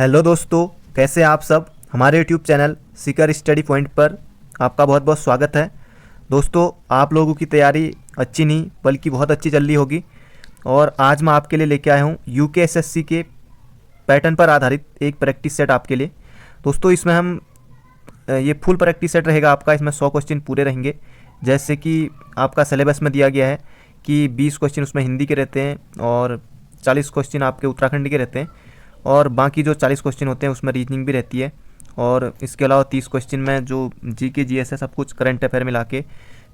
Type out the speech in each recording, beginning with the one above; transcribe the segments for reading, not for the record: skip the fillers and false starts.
Hello दोस्तों, कैसे हैं आप सब। हमारे YouTube channel Sikar study point पर आपका बहुत बहुत स्वागत है। दोस्तों, आप लोगों की तैयारी अच्छी नहीं बल्कि बहुत अच्छी चल रही होगी और आज मैं आपके लिए लेके आया हूँ यूकेएसएससी के पैटर्न पर आधारित एक प्रैक्टिस सेट आपके लिए। दोस्तों, इसमें हम ये फुल प्रैक्टिस सेट रहेगा आपका। इसमें 100 क्वेश्चन पूरे रहेंगे। जैसे कि आपका सिलेबस में दिया गया है कि 20 क्वेश्चन उसमें हिंदी के रहते हैं और 40 क्वेश्चन आपके उत्तराखंड के रहते हैं और बाकी जो 40 क्वेश्चन होते हैं उसमें रीजनिंग भी रहती है। और इसके अलावा 30 क्वेश्चन में जो जीके जीएस है, सब कुछ करंट अफेयर मिला के,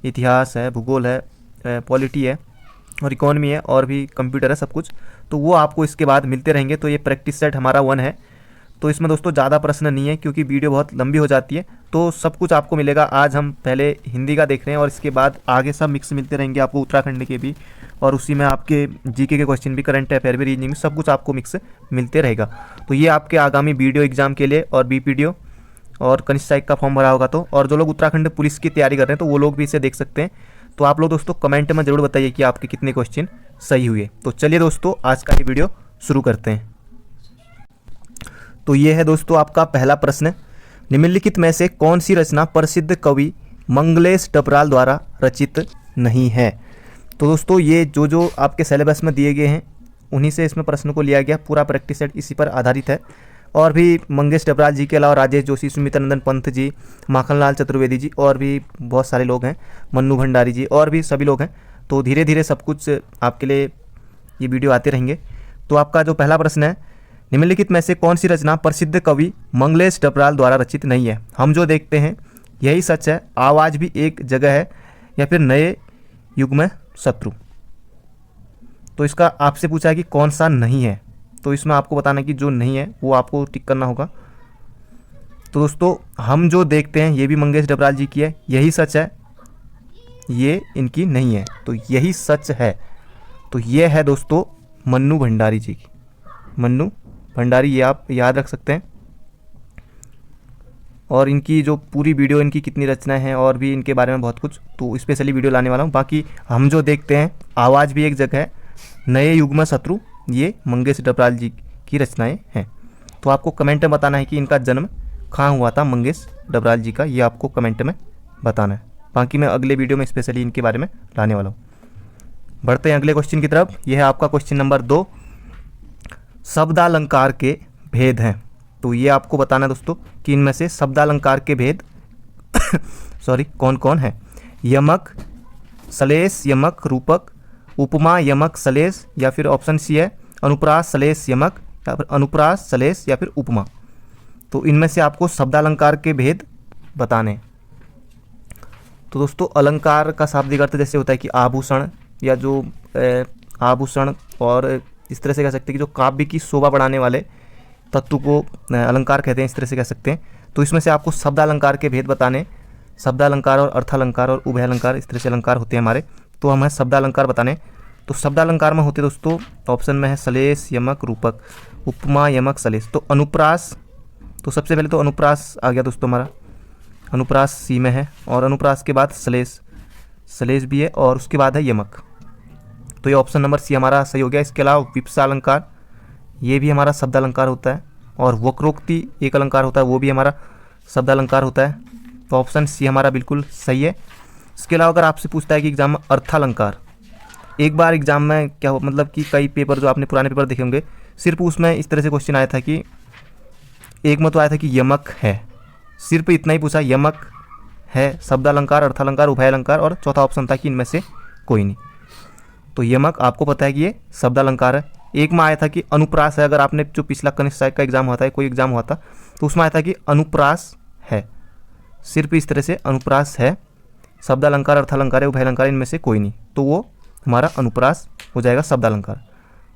इतिहास है, भूगोल है, पॉलिटी है और इकोनॉमी है और भी कंप्यूटर है, सब कुछ। तो वो आपको इसके बाद मिलते रहेंगे। तो ये प्रैक्टिस सेट हमारा 1 है। तो इसमें दोस्तों ज़्यादा प्रश्न नहीं है क्योंकि वीडियो बहुत लंबी हो जाती है, तो सब कुछ आपको मिलेगा। आज हम पहले हिंदी का देख रहे हैं और इसके बाद आगे सब मिक्स मिलते रहेंगे आपको, उत्तराखंड के भी, और उसी में आपके जीके के क्वेश्चन भी, करंट अफेयर भी, रीजनिंग भी, सब कुछ आपको मिक्स मिलते रहेगा। तो ये आपके आगामी वीडियो एग्जाम के लिए और बीपीडीओ और कनिष्ठ सहायक का फॉर्म भरा होगा तो, और जो लोग उत्तराखंड पुलिस की तैयारी कर रहे हैं तो वो लोग भी इसे देख सकते हैं। तो आप लोग दोस्तों कमेंट में ज़रूर बताइए कि आपके कितने क्वेश्चन सही हुए। तो चलिए दोस्तों, आज का ये वीडियो शुरू करते हैं। तो ये है दोस्तों आपका पहला प्रश्न। निम्नलिखित में से कौन सी रचना प्रसिद्ध कवि मंगलेश डबराल द्वारा रचित नहीं है। तो दोस्तों, ये जो आपके सिलेबस में दिए गए हैं उन्हीं से इसमें प्रश्न को लिया गया। पूरा प्रैक्टिस सेट इसी पर आधारित है। और भी मंगेश डबराल जी के अलावा राजेश जोशी, सुमित्रानंदन पंत जी, माखनलाल चतुर्वेदी जी और भी बहुत सारे लोग हैं, मन्नू भंडारी जी और भी सभी लोग हैं। तो धीरे धीरे सब कुछ आपके लिए ये वीडियो आते रहेंगे। तो आपका जो पहला प्रश्न है, निम्नलिखित में से कौन सी रचना प्रसिद्ध कवि मंगलेश डबराल द्वारा रचित नहीं है। हम जो देखते हैं यही सच है, आवाज़ भी एक जगह है, या फिर नए युग में शत्रु। तो इसका आपसे पूछा है कि कौन सा नहीं है, तो इसमें आपको बताना है कि जो नहीं है वो आपको टिक करना होगा। तो दोस्तों, हम जो देखते हैं ये भी मंगेश डबराल जी की है, यही सच है, ये इनकी नहीं है, तो यही सच है। तो ये है दोस्तों मन्नू भंडारी जी की, मन्नू भंडारी, ये आप याद रख सकते हैं। और इनकी जो पूरी वीडियो, इनकी कितनी रचनाएं हैं और भी इनके बारे में बहुत कुछ, तो स्पेशली वीडियो लाने वाला हूँ। बाकी हम जो देखते हैं आवाज़ भी एक जगह है, नए युग में शत्रु, ये मंगेश डबराल जी की रचनाएं हैं। तो आपको कमेंट में बताना है कि इनका जन्म कहाँ हुआ था, मंगेश डबराल जी का, ये आपको कमेंट में बताना है। बाकी मैं अगले वीडियो में स्पेशली इनके बारे में लाने वाला हूँ। बढ़ते हैं अगले क्वेश्चन की तरफ। यह है आपका क्वेश्चन नंबर 2। शब्दालंकार के भेद हैं। तो ये आपको बताना है दोस्तों कि इनमें से शब्दालंकार के भेद कौन कौन है। यमक, सलेश, यमक, रूपक, उपमा, यमक, सलेश, या फिर ऑप्शन सी है अनुप्रास, सलेश, यमक, या फिर अनुप्रास, सलेश, या फिर उपमा। तो इनमें से आपको शब्दालंकार के भेद बताने हैं। तो दोस्तों, अलंकार का शाब्दिक अर्थ जैसे होता है कि आभूषण, या जो आभूषण, और इस तरह से कह सकते हैं कि जो काव्य की शोभा बढ़ाने वाले तत्व को अलंकार कहते हैं, इस तरह से कह सकते हैं। तो इसमें से आपको शब्दालंकार के भेद बताने। शब्दालंकार और अर्थालंकार और उभयालंकार, इस तरह से अलंकार होते हैं हमारे। तो हमें शब्दालंकार बताने। तो शब्दालंकार में होते दोस्तों, ऑप्शन में है सलेश, यमक, रूपक, उपमा, यमक, सलेश। तो अनुप्रास, तो सबसे पहले तो अनुप्रास आ गया दोस्तों हमारा, अनुप्रास सी में है, और अनुप्रास के बाद सलेश, सलेश भी है, और उसके बाद है यमक। तो ये ऑप्शन नंबर सी हमारा सही हो गया। इसके अलावा विप्सा अलंकार, ये भी हमारा शब्दालंकार होता है, और वक्रोक्ति एक अलंकार होता है, वो भी हमारा शब्दालंकार होता है। तो ऑप्शन सी हमारा बिल्कुल सही है। इसके अलावा अगर आपसे पूछता है कि एग्जाम में अर्थालंकार, एक बार एग्जाम में क्या हो, मतलब कि कई पेपर जो आपने पुराने पेपर देखे होंगे, सिर्फ उसमें इस तरह से क्वेश्चन आया था कि एक में तो आया था कि यमक है, सिर्फ इतना ही पूछा, यमक है, शब्दालंकार, अर्थालंकार, उभयालंकार, और चौथा ऑप्शन था कि इनमें से कोई नहीं। तो यमक आपको पता है कि ये शब्दालंकार है। एक में आया था कि अनुप्रास है। अगर आपने जो पिछला कनिष्ठ सहायक का एग्जाम हुआ था, कोई एग्जाम हुआ था, तो उसमें आया था कि अनुप्रास है, सिर्फ इस तरह से अनुप्रास है, शब्दालंकार, अर्थालंकार, उभयालंकार, इनमें से कोई नहीं, तो वो हमारा अनुप्रास हो जाएगा, शब्दालंकार।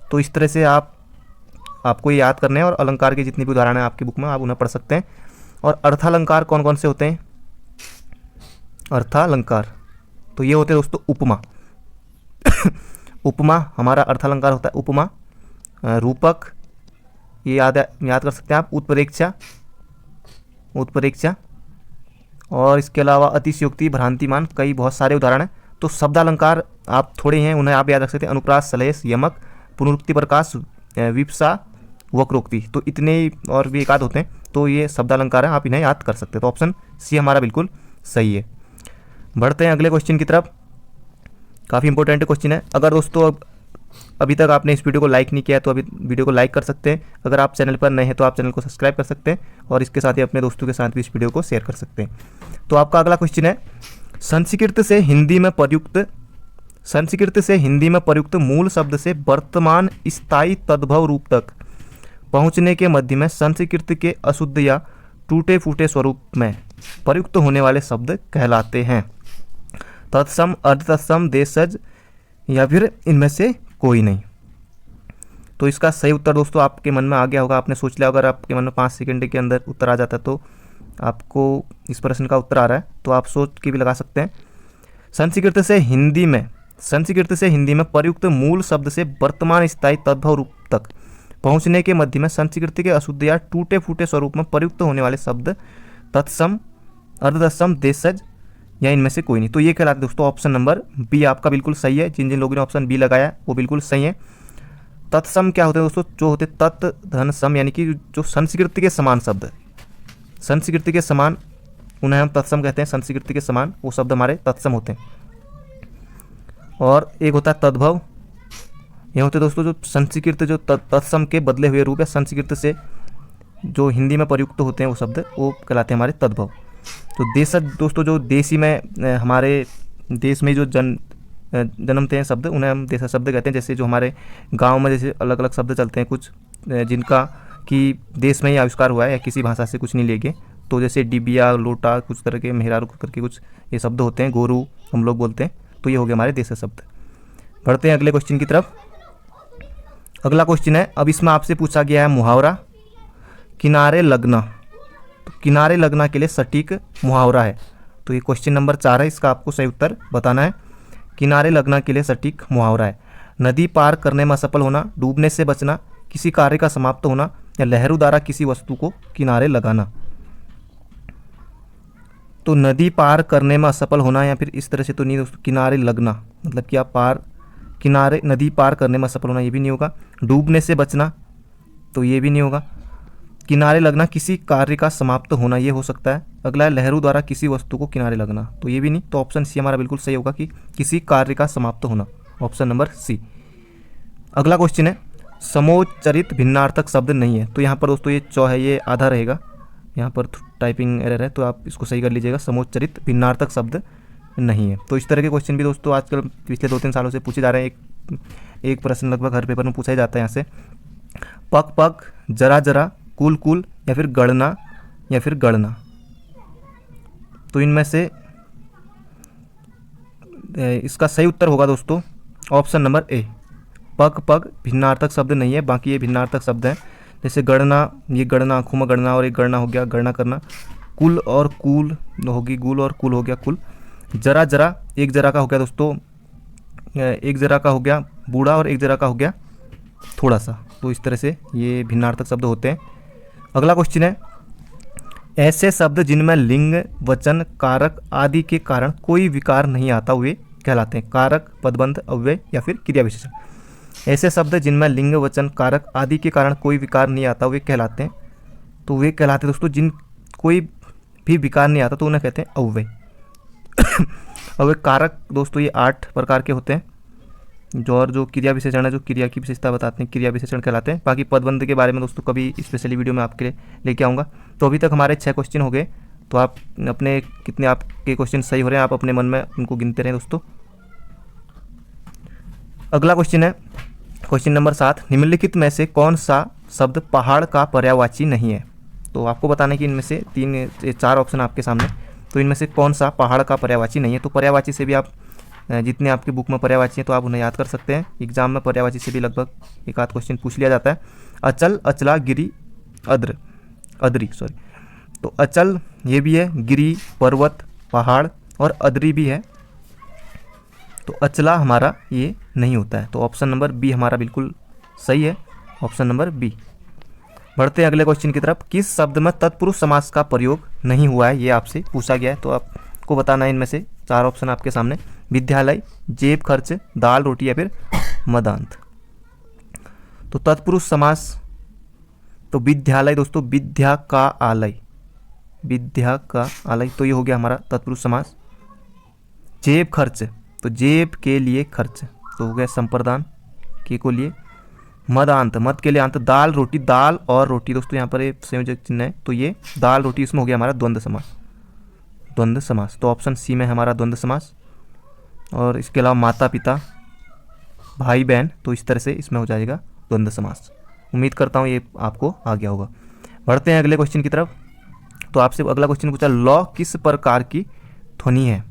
तो इस तरह से आपको ये याद करना है, और अलंकार के जितनी भी उदाहरण है आपकी बुक में, आप उन्हें पढ़ सकते हैं। और अर्थालंकार कौन कौन से होते हैं, अर्थालंकार, तो ये होते हैं दोस्तों उपमा। उपमा हमारा अर्थालंकार होता है, उपमा। रूपक, ये याद कर सकते हैं आप, उत्प्रेक्षा, उत्प्रेक्षा, और इसके अलावा अतिशयोक्ति, भ्रांतिमान, कई बहुत सारे उदाहरण हैं। तो शब्दालंकार आप थोड़े हैं, उन्हें आप याद रख सकते हैं, अनुप्रास, सलेश, यमक, पुनरुक्ति प्रकाश, विप्सा, वक्रोक्ति, तो इतने ही और भी एक आध होते हैं, तो ये शब्दालंकार है, आप इन्हें याद कर सकते हैं। तो ऑप्शन सी हमारा बिल्कुल सही है। बढ़ते हैं अगले क्वेश्चन की तरफ। काफ़ी इंपॉर्टेंट क्वेश्चन है। अगर दोस्तों अभी तक आपने इस वीडियो को लाइक नहीं किया है तो अभी वीडियो को लाइक कर सकते हैं। अगर आप चैनल पर नए हैं तो आप चैनल को सब्सक्राइब कर सकते हैं और इसके साथ ही अपने दोस्तों के साथ भी इस वीडियो को शेयर कर सकते हैं। तो आपका अगला क्वेश्चन है, संस्कृत से हिंदी में प्रयुक्त मूल शब्द से वर्तमान स्थायी तद्भव रूप तक पहुंचने के मध्य में संस्कृत के अशुद्ध या टूटे फूटे स्वरूप में प्रयुक्त होने वाले शब्द कहलाते हैं। तत्सम, अर्धतत्सम, देशज या फिर इनमें से कोई नहीं। तो इसका सही उत्तर दोस्तों आपके मन में आ गया होगा, आपने सोच लिया। अगर आपके मन में 5 सेकंड के अंदर उत्तर आ जाता है तो आपको इस प्रश्न का उत्तर आ रहा है, तो आप सोच के भी लगा सकते हैं। संस्कृत से हिंदी में प्रयुक्त मूल शब्द से वर्तमान स्थायी तद्भव रूप तक पहुंचने के मध्य में संस्कृत के अशुद्ध या टूटे फूटे स्वरूप में प्रयुक्त होने वाले शब्द तत्सम, अर्धतत्सम, देशज या इनमें से कोई नहीं। तो ये कहलाते हैं दोस्तों ऑप्शन नंबर बी आपका बिल्कुल सही है। जिन जिन लोगों ने ऑप्शन बी लगाया वो बिल्कुल सही है। तत्सम क्या होते हैं दोस्तों? जो होते तत् धन सम, यानी कि जो संस्कृत के समान शब्द, संस्कृत के समान, उन्हें हम तत्सम कहते हैं। संस्कृत के समान वो शब्द हमारे तत्सम होते हैं। और एक होता है तद्भव, ये होते दोस्तों जो संस्कृत जो तत्सम के बदले हुए रूप है, संस्कृत से जो हिंदी में प्रयुक्त होते हैं वो शब्द, वो कहलाते हैं हमारे तद्भव। तो देशज दोस्तों जो देशी में हमारे देश में जो जन्मते हैं शब्द, उन्हें हम देशज शब्द कहते हैं। जैसे जो हमारे गांव में जैसे अलग अलग शब्द चलते हैं कुछ, जिनका कि देश में ही आविष्कार हुआ है या किसी भाषा से कुछ नहीं लेके, तो जैसे डिबिया, लोटा, कुछ तरह के मेहरारू करके कुछ ये शब्द होते हैं, गोरू हम लोग बोलते हैं। तो ये हो गए हमारे देशज शब्द। बढ़ते हैं अगले क्वेश्चन की तरफ। अगला क्वेश्चन है, अब इसमें आपसे पूछा गया है मुहावरा किनारे लगना। तो किनारे लगना के लिए सटीक मुहावरा है। तो ये क्वेश्चन नंबर 4 है, इसका आपको सही उत्तर बताना है। किनारे लगना के लिए सटीक मुहावरा है, नदी पार करने में असफल होना, डूबने से बचना, किसी कार्य का समाप्त होना या लहरों द्वारा किसी वस्तु को किनारे लगाना। तो नदी पार करने में असफल होना या फिर इस तरह से तो नहीं दोस्तों, किनारे लगना मतलब कि आप किनारे नदी पार करने में असफल होना, ये भी नहीं होगा। डूबने से बचना, तो ये भी नहीं होगा। किनारे लगना किसी कार्य का समाप्त होना, ये हो सकता है। अगला है लहरों द्वारा किसी वस्तु को किनारे लगना, तो ये भी नहीं। तो ऑप्शन सी हमारा बिल्कुल सही होगा कि किसी कार्य का समाप्त होना, ऑप्शन नंबर सी। अगला क्वेश्चन है, समोच्चरित भिन्नार्थक शब्द नहीं है। तो यहाँ पर दोस्तों ये चौ है, ये आधा रहेगा, यहाँ पर टाइपिंग एरर है, तो आप इसको सही कर लीजिएगा। समोच्चरित भिन्नार्थक शब्द नहीं है। तो इस तरह के क्वेश्चन भी दोस्तों आजकल पिछले 2-3 सालों से पूछे जा रहे हैं। एक प्रश्न लगभग हर पेपर में पूछा ही जाता है यहाँ से। पक पक, जरा जरा, कुल कुल या फिर गणना या फिर गणना। तो इनमें से इसका सही उत्तर होगा दोस्तों ऑप्शन नंबर ए, पग पग भिन्नार्थक शब्द नहीं है, बाकी ये भिन्नार्थक शब्द हैं। जैसे गणना, ये गणना, आँखों में गणना, और एक गणना हो गया गणना करना। कुल और कूल होगी, गुल और कुल हो गया कुल। जरा जरा, एक जरा का हो गया दोस्तों, एक जरा का हो गया बूढ़ा और एक जरा का हो गया थोड़ा सा। तो इस तरह से ये भिन्नार्थक शब्द होते हैं। अगला क्वेश्चन है, ऐसे शब्द जिनमें लिंग, वचन, कारक आदि के कारण कोई विकार नहीं आता हुए कहलाते हैं। कारक, पदबंध, अव्यय या फिर क्रिया विशेषण। ऐसे शब्द जिनमें लिंग, वचन, कारक आदि के कारण कोई विकार नहीं आता हुए कहलाते हैं। तो वे कहलाते हैं दोस्तों जिन कोई भी विकार नहीं आता, तो उन्हें कहते हैं अव्यय। अव्यय कारक दोस्तों ये 8 प्रकार के होते हैं। जो क्रिया विशेषण है, जो क्रिया की विशेषता बताते हैं, क्रिया विशेषण कहलाते हैं। बाकी पदबंध के बारे में दोस्तों कभी स्पेशली वीडियो में आपके लिए लेके आऊँगा। तो अभी तक हमारे 6 क्वेश्चन हो गए। तो आप अपने कितने आपके क्वेश्चन सही हो रहे हैं, आप अपने मन में उनको गिनते रहें दोस्तों। अगला क्वेश्चन है क्वेश्चन नंबर 7, निम्नलिखित में से कौन सा शब्द पहाड़ का पर्यायवाची नहीं है। तो आपको बताना है कि इनमें से 4 ऑप्शन आपके सामने, तो इनमें से कौन सा पहाड़ का पर्यायवाची नहीं है। तो पर्यायवाची से भी आप जितने आपकी बुक में पर्यायवाची हैं तो आप उन्हें याद कर सकते हैं। एग्जाम में पर्यायवाची से भी लगभग एक आध क्वेश्चन पूछ लिया जाता है। अचल, अचला, गिरी, अदरी सॉरी। तो अचल ये भी है, गिरी पर्वत पहाड़, और अदरी भी है। तो अचला हमारा ये नहीं होता है। तो ऑप्शन नंबर बी हमारा बिल्कुल सही है, ऑप्शन नंबर बी। बढ़ते हैं अगले क्वेश्चन की तरफ। किस शब्द में तत्पुरुष समास का प्रयोग नहीं हुआ है, ये आपसे पूछा गया है। तो आपको बताना है, इनमें से 4 ऑप्शन आपके सामने, विद्यालय, जेब खर्च, दाल रोटी या फिर मदांत। तो तत्पुरुष समास तो विद्यालय दोस्तों, विद्या का आलय, विद्या का आलय, तो ये हो गया हमारा तत्पुरुष समास। जेब खर्च, तो जेब के लिए खर्च, तो हो गया संप्रदान के को लिए। मदांत, मद के लिए अंत। दाल रोटी, दाल और रोटी दोस्तों यहाँ पर एक संयोजक चिन्ह है, तो ये दाल रोटी, इसमें हो गया हमारा द्वंद्व समास, द्वंद्व समास। तो ऑप्शन सी में हमारा द्वंद्व समास। और इसके अलावा माता पिता, भाई बहन, तो इस तरह से इसमें हो जाएगा द्वंद्व समास। उम्मीद करता हूँ ये आपको आ गया होगा। बढ़ते हैं अगले क्वेश्चन की तरफ। तो आपसे अगला क्वेश्चन पूछा, लौ किस प्रकार की ध्वनि है?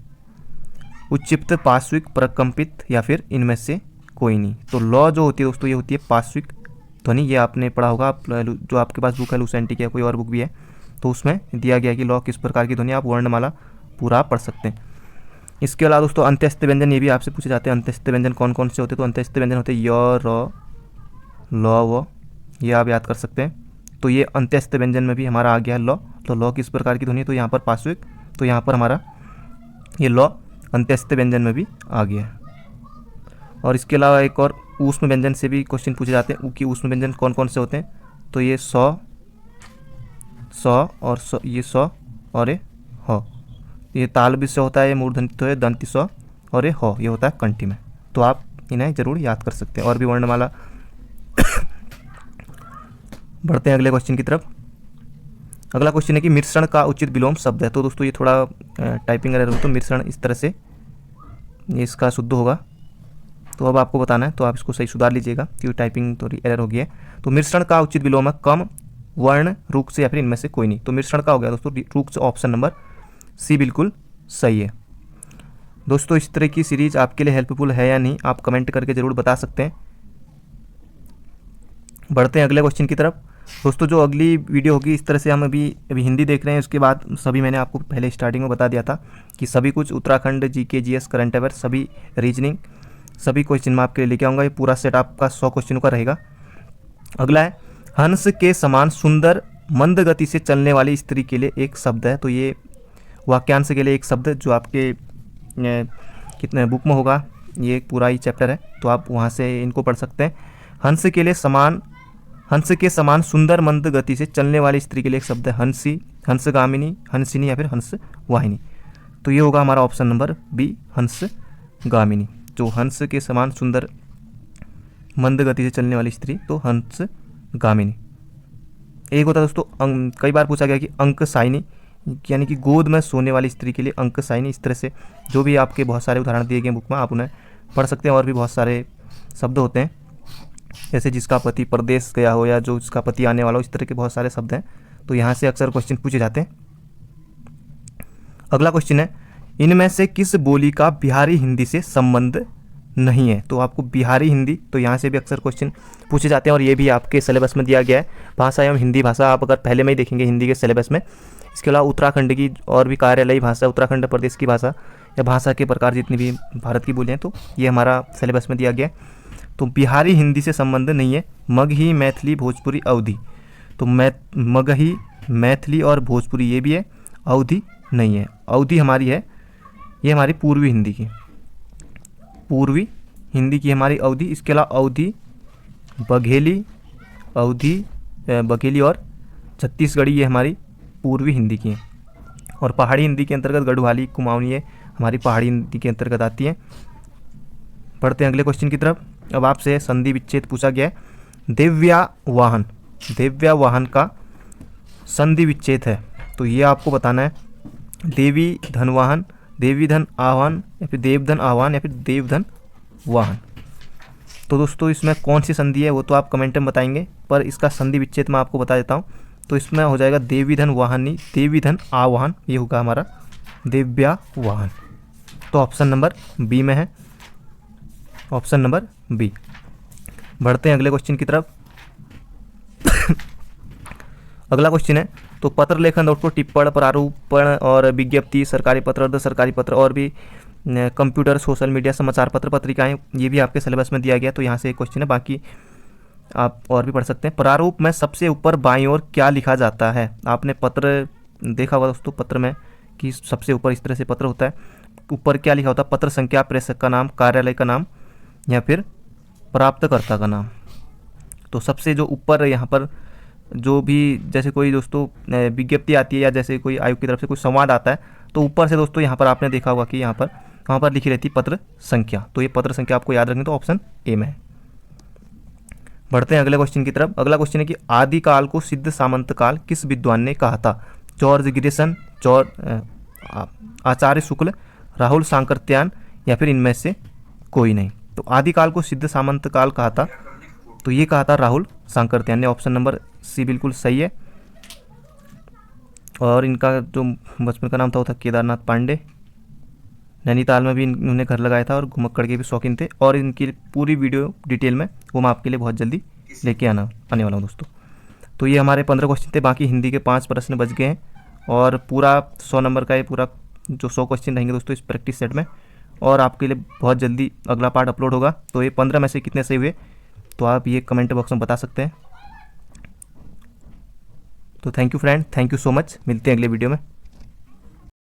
उच्चीप्त, पार्श्विक, प्रकंपित या फिर इनमें से कोई नहीं। तो लौ जो होती है दोस्तों, ये होती है पार्श्विक ध्वनि। ये आपने पढ़ा होगा, आप जो आपके पास बुक है लुसेंटी या कोई और बुक भी है, तो उसमें दिया गया कि लौ किस प्रकार की ध्वनि, आप वर्णमाला पूरा पढ़ सकते हैं। इसके अलावा दोस्तों अंत्यस्थ व्यंजन, ये भी आपसे पूछे जाते हैं। अंत्यस्थ व्यंजन कौन कौन से होते हैं? तो अंत्यस्थ व्यंजन होते हैं य, र, ल, व, ये आप याद कर सकते हैं। तो ये अंत्यस्थ व्यंजन में भी हमारा आ गया है लौ। तो लौ किस प्रकार की ध्वनि, तो यहाँ पर पार्श्विक, तो यहाँ पर हमारा ये लौ अंत्यस्थ व्यंजन में भी आ गया है। और इसके अलावा एक और ऊष्म व्यंजन से भी क्वेश्चन पूछे जाते हैं कि ऊष्म व्यंजन कौन कौन से होते हैं? तो ये सौ, और सौ, ये सौ और ये ह। ये ताल भी से होता है, ये मूर्धन्य तो है दंती सौ, और ये ह, ये होता है कंठी में। तो आप इन्हें जरूर याद कर सकते हैं। और भी वर्णमाला। बढ़ते हैं अगले क्वेश्चन की तरफ। अगला क्वेश्चन है कि मिश्रण का उचित विलोम शब्द है। तो दोस्तों ये थोड़ा टाइपिंग एरर हो, तो मिश्रण इस तरह से ये इसका शुद्ध होगा। तो अब आपको बताना है, तो आप इसको सही सुधार लीजिएगा क्योंकि टाइपिंग थोड़ी एरर हो गई है। तो मिश्रण का उचित विलोम है कम, वर्ण, रूक्ष से या फिर इनमें से कोई नहीं। तो मिश्रण का हो गया दोस्तों रूक्ष, ऑप्शन नंबर सी बिल्कुल सही है। दोस्तों इस तरह की सीरीज आपके लिए हेल्पफुल है या नहीं, आप कमेंट करके ज़रूर बता सकते हैं। बढ़ते हैं अगले क्वेश्चन की तरफ। दोस्तों जो अगली वीडियो होगी, इस तरह से हम अभी हिंदी देख रहे हैं, उसके बाद सभी मैंने आपको पहले स्टार्टिंग में बता दिया था कि सभी कुछ Uttarakhand GK, GS, current affair, सभी रीजनिंग, सभी क्वेश्चन मैं आपके लिए लेके आऊँगा। ये पूरा सेट आपका 100 क्वेश्चनों का रहेगा। अगला है, हंस के समान सुंदर मंद गति से चलने वाली स्त्री के लिए एक शब्द है। तो ये वाक्यांश के लिए एक शब्द जो आपके कितने बुक में होगा, ये पूरा ही चैप्टर है, तो आप वहाँ से इनको पढ़ सकते हैं। हंस के समान सुंदर मंद गति से चलने वाली स्त्री के लिए एक शब्द है हंसी, हंसगामिनी, हंसिनी या फिर हंसवाहिनी। तो ये होगा हमारा ऑप्शन नंबर बी, हंसगामिनी। जो हंस के समान सुंदर मंद गति से चलने वाली स्त्री, तो हंसगामिनी। एक होता है दोस्तों कई बार पूछा गया कि अंकसायनी, यानी कि गोद में सोने वाली स्त्री के लिए अंकसायनी। इस तरह से जो भी आपके बहुत सारे उदाहरण दिए गए बुक में, आप उन्हें पढ़ सकते हैं। और भी बहुत सारे शब्द होते हैं, जैसे जिसका पति परदेश गया हो या जो जिसका पति आने वाला हो, इस तरह के बहुत सारे शब्द हैं। तो यहाँ से अक्सर क्वेश्चन पूछे जाते हैं। अगला क्वेश्चन है, इनमें से किस बोली का बिहारी हिंदी से संबंध नहीं है? तो आपको बिहारी हिंदी, तो यहाँ से भी अक्सर क्वेश्चन पूछे जाते हैं और ये भी आपके सिलेबस में दिया गया है। भाषा एवं हिंदी भाषा आप अगर पहले में ही देखेंगे हिंदी के सिलेबस में। इसके अलावा उत्तराखंड की और भी कार्यालयी भाषा, उत्तराखंड प्रदेश की भाषा या भाषा के प्रकार जितनी भी भारत की बोलियाँ, तो ये हमारा सिलेबस में दिया गया है। तो बिहारी हिंदी से संबंध नहीं है। मगही, मैथिली, भोजपुरी, अवधी, तो मगही, मैथिली और भोजपुरी ये भी है, अवधी नहीं है। अवधी हमारी है, ये हमारी पूर्वी हिंदी की, पूर्वी हिंदी की हमारी अवधी। इसके अलावा अवधी, बघेली, बघेली और छत्तीसगढ़ी ये हमारी पूर्वी हिंदी की है। और पहाड़ी हिंदी के अंतर्गत गढ़वाली, कुमाऊनी ये हमारी पहाड़ी हिंदी के अंतर्गत आती है। पढ़ते हैं अगले क्वेश्चन की तरफ। अब आपसे संधि विच्छेद पूछा गया है। देव्यावाहन, देव्यावाहन का संधि विच्छेद है, तो ये आपको बताना है। देवी धनवाहन, देवी धन आह्वान या फिर देवधन आह्वान या फिर देवधन वाहन। तो दोस्तों इसमें कौन सी संधि है वो तो आप कमेंट में बताएंगे, पर इसका संधि विच्छेद मैं आपको बता देता हूँ। तो इसमें हो जाएगा देवी धन वाहनी, देवी धन आवाहन, ये होगा हमारा देव्यावाहन। तो ऑप्शन नंबर बी में है, ऑप्शन नंबर बी। बढ़ते हैं अगले क्वेश्चन की तरफ। अगला क्वेश्चन है, तो पत्र लेखन, दोस्तों टिप्पण, प्रारूपण और विज्ञप्ति, सरकारी पत्र, अर्ध सरकारी पत्र और भी कंप्यूटर, सोशल मीडिया, समाचार पत्र, पत्रिकाएं, ये भी आपके सिलेबस में दिया गया। तो यहाँ से एक क्वेश्चन है, बाकी आप और भी पढ़ सकते हैं। प्रारूप में सबसे ऊपर बाईं ओर क्या लिखा जाता है? आपने पत्र देखा होगा दोस्तों, पत्र में कि सबसे ऊपर इस तरह से पत्र होता है, ऊपर क्या लिखा होता है? पत्र संख्या, प्रेषक का नाम, कार्यालय का नाम या फिर प्राप्तकर्ता का नाम। तो सबसे जो ऊपर यहाँ पर जो भी जैसे कोई दोस्तों विज्ञप्ति आती है या जैसे कोई आयोग की तरफ से कोई संवाद आता है, तो ऊपर से दोस्तों यहाँ पर आपने देखा होगा कि यहाँ पर वहाँ पर लिखी रहती है पत्र संख्या। तो ये पत्र संख्या आपको याद रखनी, तो ऑप्शन ए में है। बढ़ते हैं अगले क्वेश्चन की तरफ। अगला क्वेश्चन है कि आदिकाल को सिद्ध सामंत काल किस विद्वान ने कहा था? जॉर्ज गिरिसन, आचार्य शुक्ल, राहुल सांकृत्यायन या फिर इनमें से कोई नहीं। तो आदिकाल को सिद्ध सामंत काल कहा था, तो ये कहा था राहुल सांकृत्यायन ने। ऑप्शन नंबर सी बिल्कुल सही है। और इनका जो बचपन का नाम था वो था केदारनाथ पांडे। नैनीताल में भी इन्होंने घर लगाया था और घुमक्कड़ के भी शौकीन थे। और इनकी पूरी वीडियो डिटेल में वो मैं आपके लिए बहुत जल्दी लेके आने वाला हूँ दोस्तों। तो ये हमारे 15 क्वेश्चन थे, बाकी हिंदी के 5 प्रश्न बच गए हैं और पूरा 100 नंबर का ये पूरा जो 100 क्वेश्चन रहेंगे दोस्तों इस प्रैक्टिस सेट में। और आपके लिए बहुत जल्दी अगला पार्ट अपलोड होगा। तो ये 15 में से कितने सही हुए तो आप ये कमेंट बॉक्स में बता सकते हैं। तो thank you friend, thank you so much. मिलते हैं अगले वीडियो में।